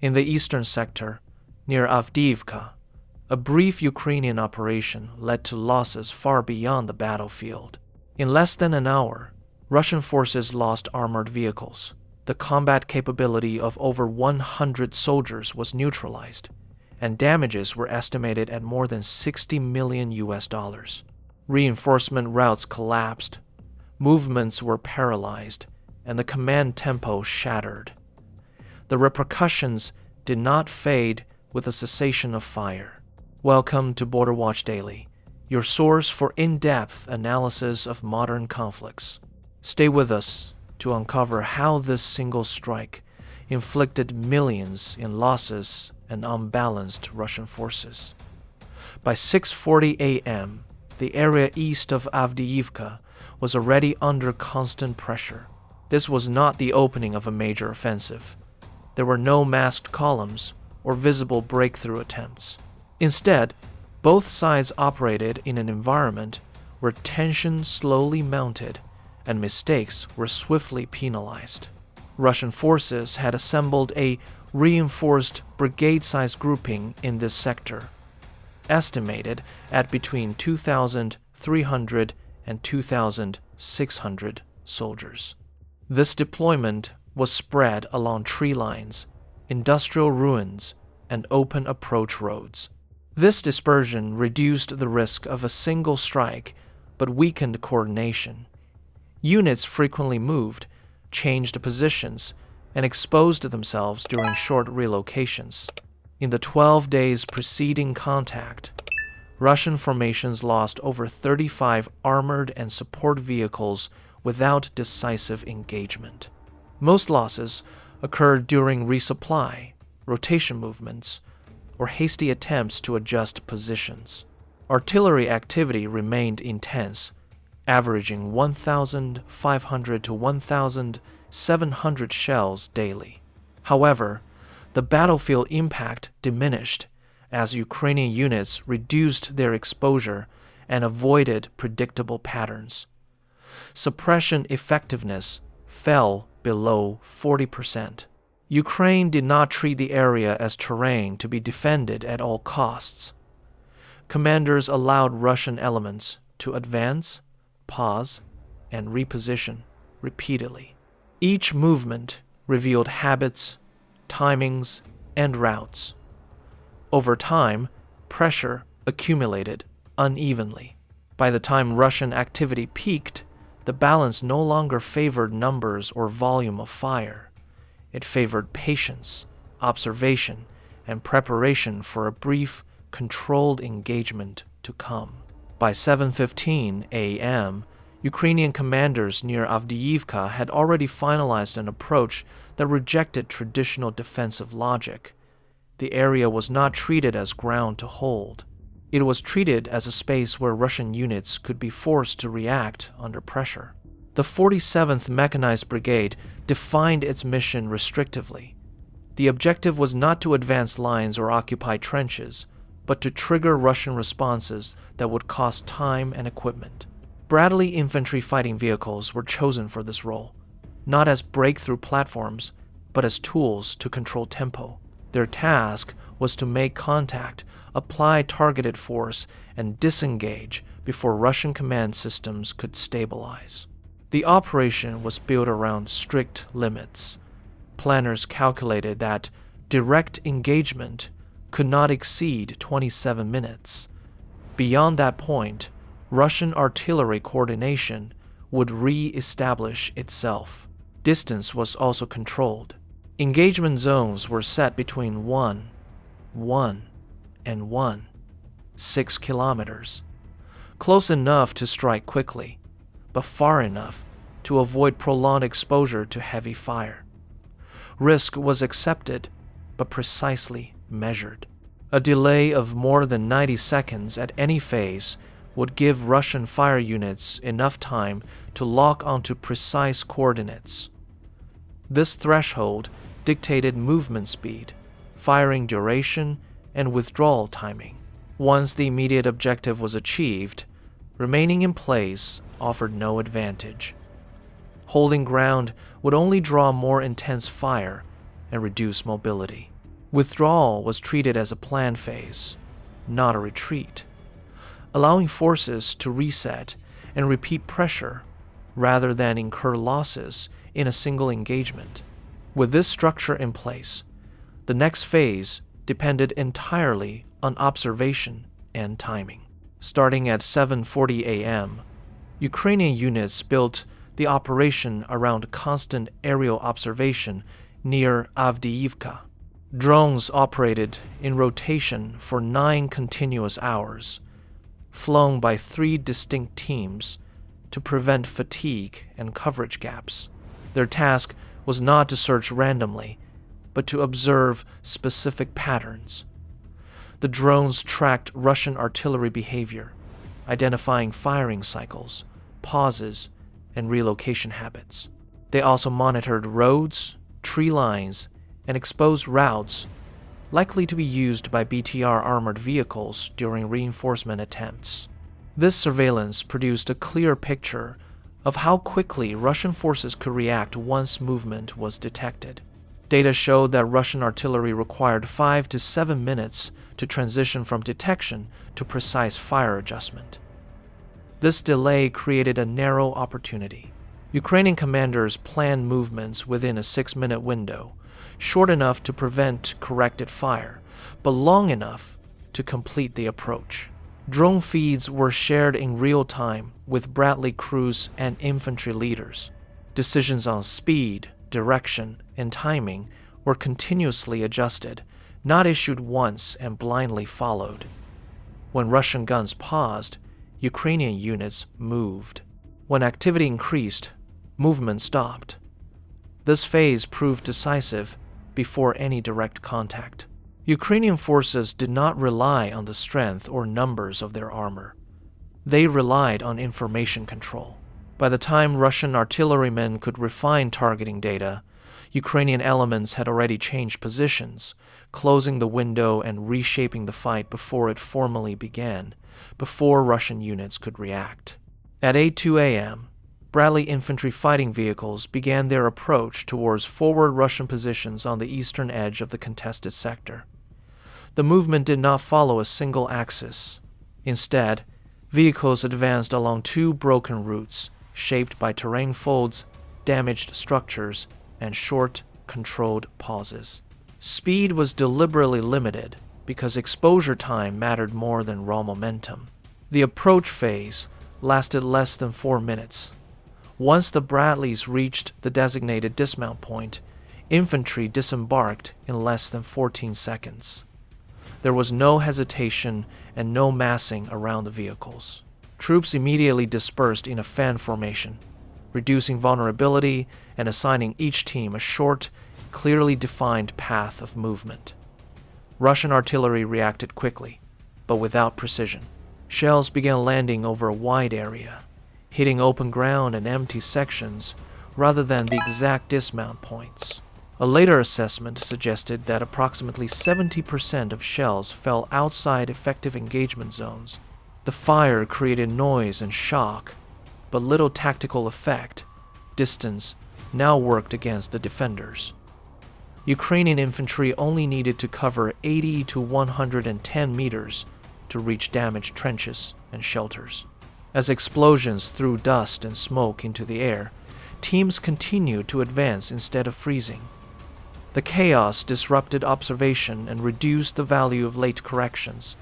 In the eastern sector, near Avdiivka, a brief Ukrainian operation led to losses far beyond the battlefield. In less than an hour, Russian forces lost armored vehicles. The combat capability of over 100 soldiers was neutralized, and damages were estimated at more than $60 million. Reinforcement routes collapsed, movements were paralyzed, and the command tempo shattered. The repercussions did not fade with the cessation of fire. Welcome to Border Watch Daily, your source for in-depth analysis of modern conflicts. Stay with us to uncover how this single strike inflicted millions in losses and unbalanced Russian forces. By 6:40 a.m., the area east of Avdiivka was already under constant pressure. This was not the opening of a major offensive. There were no masked columns or visible breakthrough attempts. Instead, both sides operated in an environment where tension slowly mounted and mistakes were swiftly penalized. Russian forces had assembled a reinforced brigade-sized grouping in this sector, estimated at between 2,300 and 2,600 soldiers. This deployment was spread along tree lines, industrial ruins, and open approach roads. This dispersion reduced the risk of a single strike but weakened coordination. Units frequently moved, changed positions, and exposed themselves during short relocations. In the 12 days preceding contact, Russian formations lost over 35 armored and support vehicles without decisive engagement. Most losses occurred during resupply, rotation movements, or hasty attempts to adjust positions. Artillery activity remained intense, averaging 1,500 to 1,700 shells daily. However, the battlefield impact diminished as Ukrainian units reduced their exposure and avoided predictable patterns. Suppression effectiveness fell below 40%. Ukraine did not treat the area as terrain to be defended at all costs. Commanders allowed Russian elements to advance, pause, and reposition repeatedly. Each movement revealed habits, timings, and routes. Over time, pressure accumulated unevenly. By the time Russian activity peaked, the balance no longer favored numbers or volume of fire. It favored patience, observation, and preparation for a brief, controlled engagement to come. By 7:15 a.m., Ukrainian commanders near Avdiivka had already finalized an approach that rejected traditional defensive logic. The area was not treated as ground to hold. It was treated as a space where Russian units could be forced to react under pressure. The 47th Mechanized Brigade defined its mission restrictively. The objective was not to advance lines or occupy trenches, but to trigger Russian responses that would cost time and equipment. Bradley infantry fighting vehicles were chosen for this role, not as breakthrough platforms, but as tools to control tempo. Their task was to make contact, apply targeted force, and disengage before Russian command systems could stabilize. The operation was built around strict limits. Planners calculated that direct engagement could not exceed 27 minutes. Beyond that point, Russian artillery coordination would re-establish itself. Distance was also controlled. Engagement zones were set between 1, 6 kilometers. Close enough to strike quickly, but far enough to avoid prolonged exposure to heavy fire. Risk was accepted, but precisely measured. A delay of more than 90 seconds at any phase would give Russian fire units enough time to lock onto precise coordinates. This threshold dictated movement speed, firing duration, and withdrawal timing. Once the immediate objective was achieved, remaining in place offered no advantage. Holding ground would only draw more intense fire and reduce mobility. Withdrawal was treated as a planned phase, not a retreat, allowing forces to reset and repeat pressure rather than incur losses in a single engagement. With this structure in place, the next phase depended entirely on observation and timing. Starting at 7:40 a.m., Ukrainian units built the operation around constant aerial observation near Avdiivka. Drones operated in rotation for 9 continuous hours, flown by 3 distinct teams to prevent fatigue and coverage gaps. Their task was not to search randomly, but to observe specific patterns. The drones tracked Russian artillery behavior, identifying firing cycles, pauses, and relocation habits. They also monitored roads, tree lines, and exposed routes likely to be used by BTR armored vehicles during reinforcement attempts. This surveillance produced a clear picture of how quickly Russian forces could react once movement was detected. Data showed that Russian artillery required 5 to 7 minutes to transition from detection to precise fire adjustment. This delay created a narrow opportunity. Ukrainian commanders planned movements within a 6-minute window, short enough to prevent corrected fire, but long enough to complete the approach. Drone feeds were shared in real time with Bradley crews and infantry leaders. Decisions on speed, direction, and timing were continuously adjusted, not issued once and blindly followed. When Russian guns paused, Ukrainian units moved. When activity increased, movement stopped. This phase proved decisive before any direct contact. Ukrainian forces did not rely on the strength or numbers of their armor. They relied on information control. By the time Russian artillerymen could refine targeting data, Ukrainian elements had already changed positions, closing the window and reshaping the fight before it formally began, before Russian units could react. At 8:02 a.m., Bradley infantry fighting vehicles began their approach towards forward Russian positions on the eastern edge of the contested sector. The movement did not follow a single axis. Instead, vehicles advanced along 2 broken routes, shaped by terrain folds, damaged structures, and short, controlled pauses. Speed was deliberately limited because exposure time mattered more than raw momentum. The approach phase lasted less than 4 minutes. Once the Bradleys reached the designated dismount point, infantry disembarked in less than 14 seconds. There was no hesitation and no massing around the vehicles. Troops immediately dispersed in a fan formation, reducing vulnerability and assigning each team a short, clearly defined path of movement. Russian artillery reacted quickly, but without precision. Shells began landing over a wide area, hitting open ground and empty sections rather than the exact dismount points. A later assessment suggested that approximately 70% of shells fell outside effective engagement zones. The fire created noise and shock, but little tactical effect. Distance now worked against the defenders. Ukrainian infantry only needed to cover 80 to 110 meters to reach damaged trenches and shelters. As explosions threw dust and smoke into the air, teams continued to advance instead of freezing. The chaos disrupted observation and reduced the value of late corrections.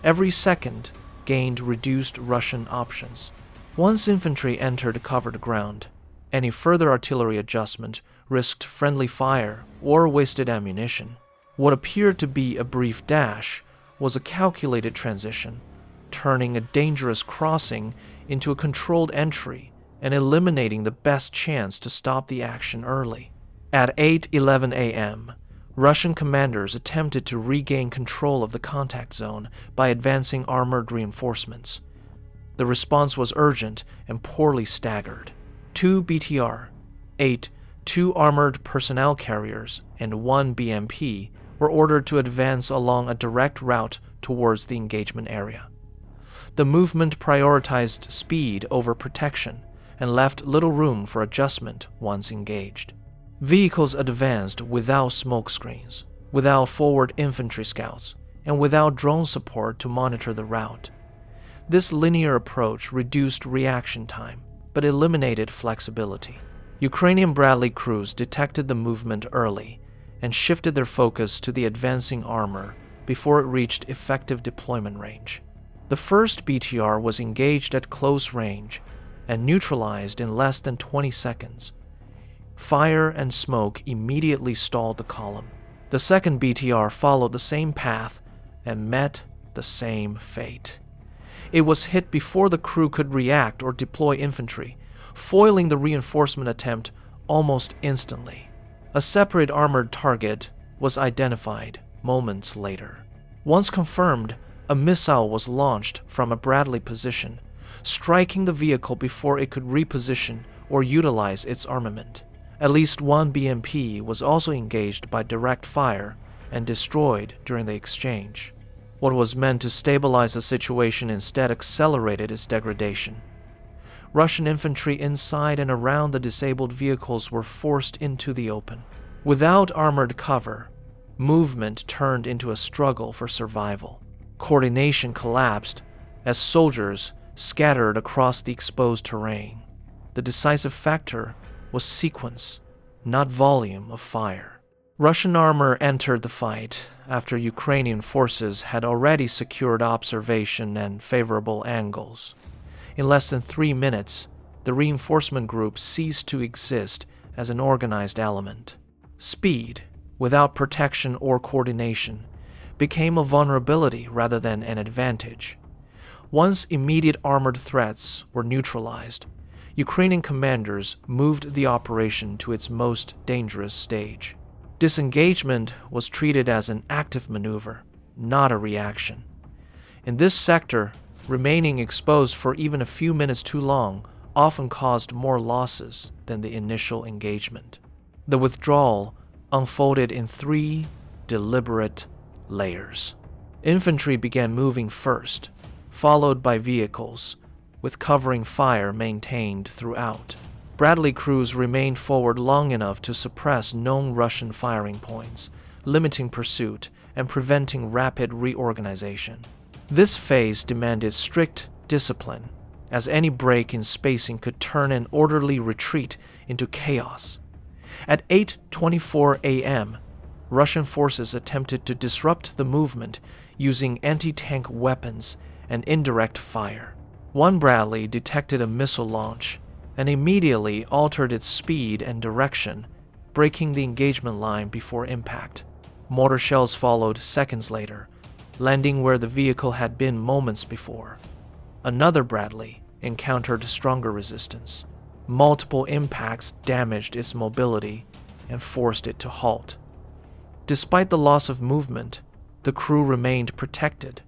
Every second gained reduced Russian options. Once infantry entered covered ground, any further artillery adjustment risked friendly fire or wasted ammunition. What appeared to be a brief dash was a calculated transition, turning a dangerous crossing into a controlled entry and eliminating the best chance to stop the action early. At 8:11 a.m., Russian commanders attempted to regain control of the contact zone by advancing armored reinforcements. The response was urgent and poorly staggered. 2 BTR, 2 armored personnel carriers, and 1 BMP were ordered to advance along a direct route towards the engagement area. The movement prioritized speed over protection and left little room for adjustment once engaged. Vehicles advanced without smoke screens, without forward infantry scouts, and without drone support to monitor the route. This linear approach reduced reaction time, but eliminated flexibility. Ukrainian Bradley crews detected the movement early and shifted their focus to the advancing armor before it reached effective deployment range. The first BTR was engaged at close range and neutralized in less than 20 seconds. Fire and smoke immediately stalled the column. The second BTR followed the same path and met the same fate. It was hit before the crew could react or deploy infantry, foiling the reinforcement attempt almost instantly. A separate armored target was identified moments later. Once confirmed, a missile was launched from a Bradley position, striking the vehicle before it could reposition or utilize its armament. At least one BMP was also engaged by direct fire and destroyed during the exchange. What was meant to stabilize the situation instead accelerated its degradation. Russian infantry inside and around the disabled vehicles were forced into the open. Without armored cover, movement turned into a struggle for survival. Coordination collapsed as soldiers scattered across the exposed terrain. The decisive factor was sequence, not volume of fire. Russian armor entered the fight after Ukrainian forces had already secured observation and favorable angles. In less than 3 minutes, the reinforcement group ceased to exist as an organized element. Speed, without protection or coordination, became a vulnerability rather than an advantage. Once immediate armored threats were neutralized, Ukrainian commanders moved the operation to its most dangerous stage. Disengagement was treated as an active maneuver, not a reaction. In this sector, remaining exposed for even a few minutes too long often caused more losses than the initial engagement. The withdrawal unfolded in 3 deliberate layers. Infantry began moving first, followed by vehicles, with covering fire maintained throughout. Bradley crews remained forward long enough to suppress known Russian firing points, limiting pursuit and preventing rapid reorganization. This phase demanded strict discipline, as any break in spacing could turn an orderly retreat into chaos. At 8:24 a.m., Russian forces attempted to disrupt the movement using anti-tank weapons and indirect fire. One Bradley detected a missile launch and immediately altered its speed and direction, breaking the engagement line before impact. Mortar shells followed seconds later, landing where the vehicle had been moments before. Another Bradley encountered stronger resistance. Multiple impacts damaged its mobility and forced it to halt. Despite the loss of movement, the crew remained protected.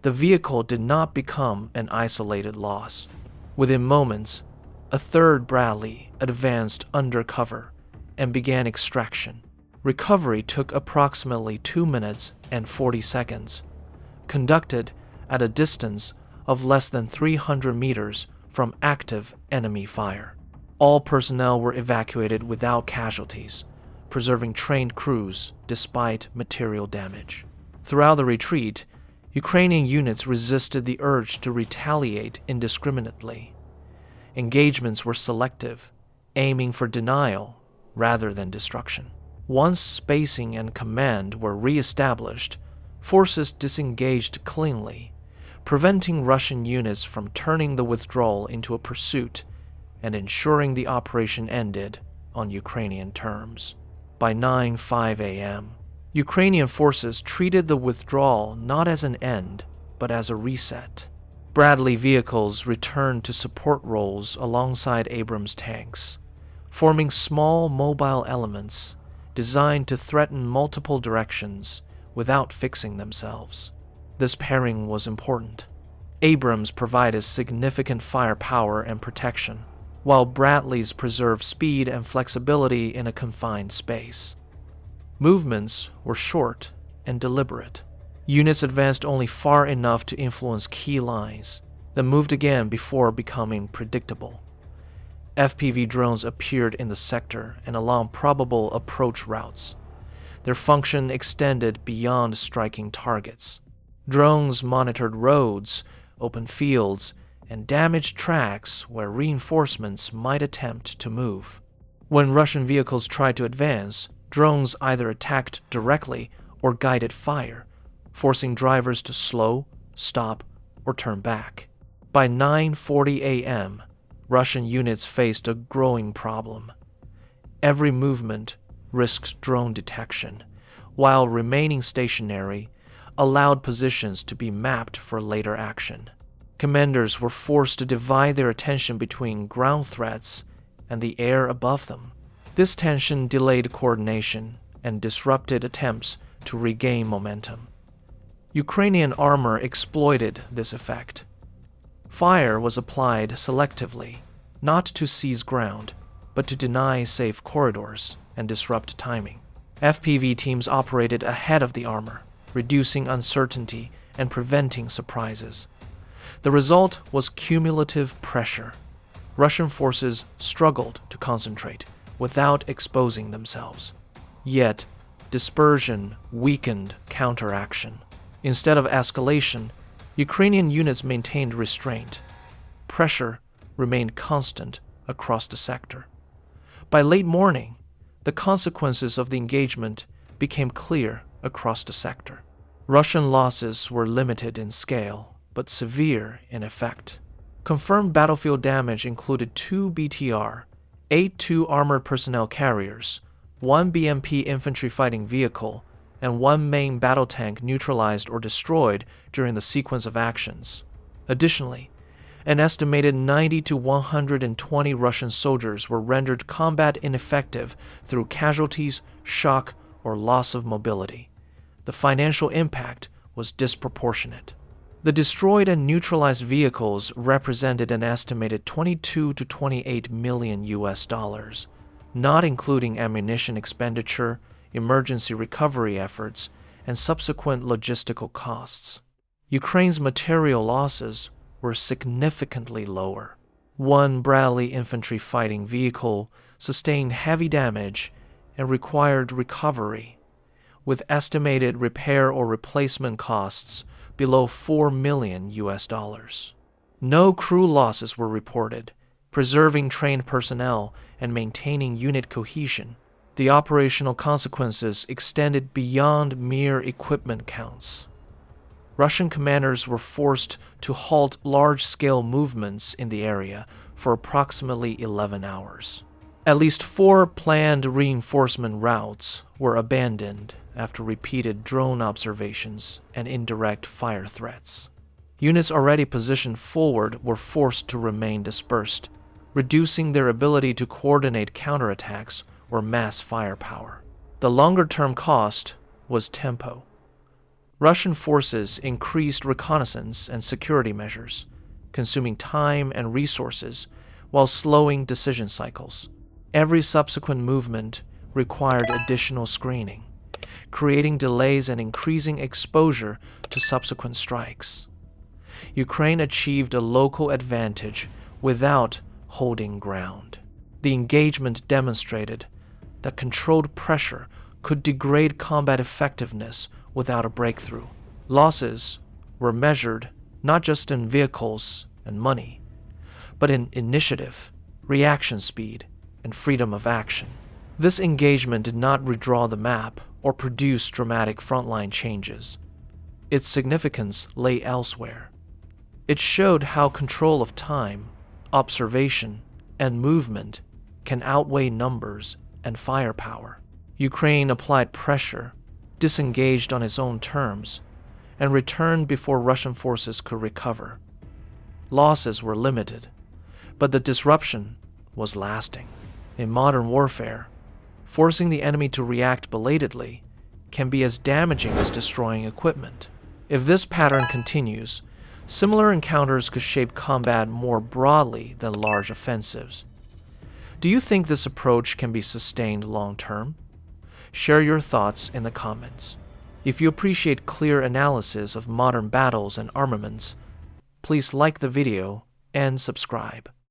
The vehicle did not become an isolated loss. Within moments, a third Bradley advanced under cover and began extraction. Recovery took approximately 2 minutes and 40 seconds, conducted at a distance of less than 300 meters from active enemy fire. All personnel were evacuated without casualties, preserving trained crews despite material damage. Throughout the retreat, Ukrainian units resisted the urge to retaliate indiscriminately. Engagements were selective, aiming for denial rather than destruction. Once spacing and command were re-established, forces disengaged cleanly, preventing Russian units from turning the withdrawal into a pursuit and ensuring the operation ended on Ukrainian terms. By 9:05 a.m., Ukrainian forces treated the withdrawal not as an end, but as a reset. Bradley vehicles returned to support roles alongside Abrams tanks, forming small mobile elements designed to threaten multiple directions without fixing themselves. This pairing was important. Abrams provided significant firepower and protection, while Bradleys preserved speed and flexibility in a confined space. Movements were short and deliberate. Units advanced only far enough to influence key lines, then moved again before becoming predictable. FPV drones appeared in the sector and along probable approach routes. Their function extended beyond striking targets. Drones monitored roads, open fields, and damaged tracks where reinforcements might attempt to move. When Russian vehicles tried to advance, drones either attacked directly or guided fire, forcing drivers to slow, stop, or turn back. By 9:40 a.m., Russian units faced a growing problem. Every movement risked drone detection, while remaining stationary allowed positions to be mapped for later action. Commanders were forced to divide their attention between ground threats and the air above them. This tension delayed coordination and disrupted attempts to regain momentum. Ukrainian armor exploited this effect. Fire was applied selectively, not to seize ground, but to deny safe corridors and disrupt timing. FPV teams operated ahead of the armor, reducing uncertainty and preventing surprises. The result was cumulative pressure. Russian forces struggled to concentrate without exposing themselves. Yet, dispersion weakened counteraction. Instead of escalation, Ukrainian units maintained restraint. Pressure remained constant across the sector. By late morning, the consequences of the engagement became clear across the sector. Russian losses were limited in scale, but severe in effect. Confirmed battlefield damage included 2 BTR, 8 2 armored personnel carriers, 1 BMP infantry fighting vehicle, and 1 main battle tank neutralized or destroyed during the sequence of actions. Additionally, an estimated 90 to 120 Russian soldiers were rendered combat ineffective through casualties, shock, or loss of mobility. The financial impact was disproportionate. The destroyed and neutralized vehicles represented an estimated 22 to 28 million US dollars, not including ammunition expenditure, emergency recovery efforts, and subsequent logistical costs. Ukraine's material losses were significantly lower. 1 Bradley infantry fighting vehicle sustained heavy damage and required recovery, with estimated repair or replacement costs below 4 million US dollars. No crew losses were reported, preserving trained personnel and maintaining unit cohesion. The operational consequences extended beyond mere equipment counts. Russian commanders were forced to halt large-scale movements in the area for approximately 11 hours. At least 4 planned reinforcement routes were abandoned after repeated drone observations and indirect fire threats. Units already positioned forward were forced to remain dispersed, reducing their ability to coordinate counterattacks or mass firepower. The longer-term cost was tempo. Russian forces increased reconnaissance and security measures, consuming time and resources while slowing decision cycles. Every subsequent movement required additional screening, creating delays and increasing exposure to subsequent strikes. Ukraine achieved a local advantage without holding ground. The engagement demonstrated that controlled pressure could degrade combat effectiveness without a breakthrough. Losses were measured not just in vehicles and money, but in initiative, reaction speed, and freedom of action. This engagement did not redraw the map or produce dramatic frontline changes. Its significance lay elsewhere. It showed how control of time, observation, and movement can outweigh numbers and firepower. Ukraine applied pressure, disengaged on its own terms, and returned before Russian forces could recover. Losses were limited, but the disruption was lasting. In modern warfare, forcing the enemy to react belatedly can be as damaging as destroying equipment. If this pattern continues, similar encounters could shape combat more broadly than large offensives. Do you think this approach can be sustained long-term? Share your thoughts in the comments. If you appreciate clear analysis of modern battles and armaments, please like the video and subscribe.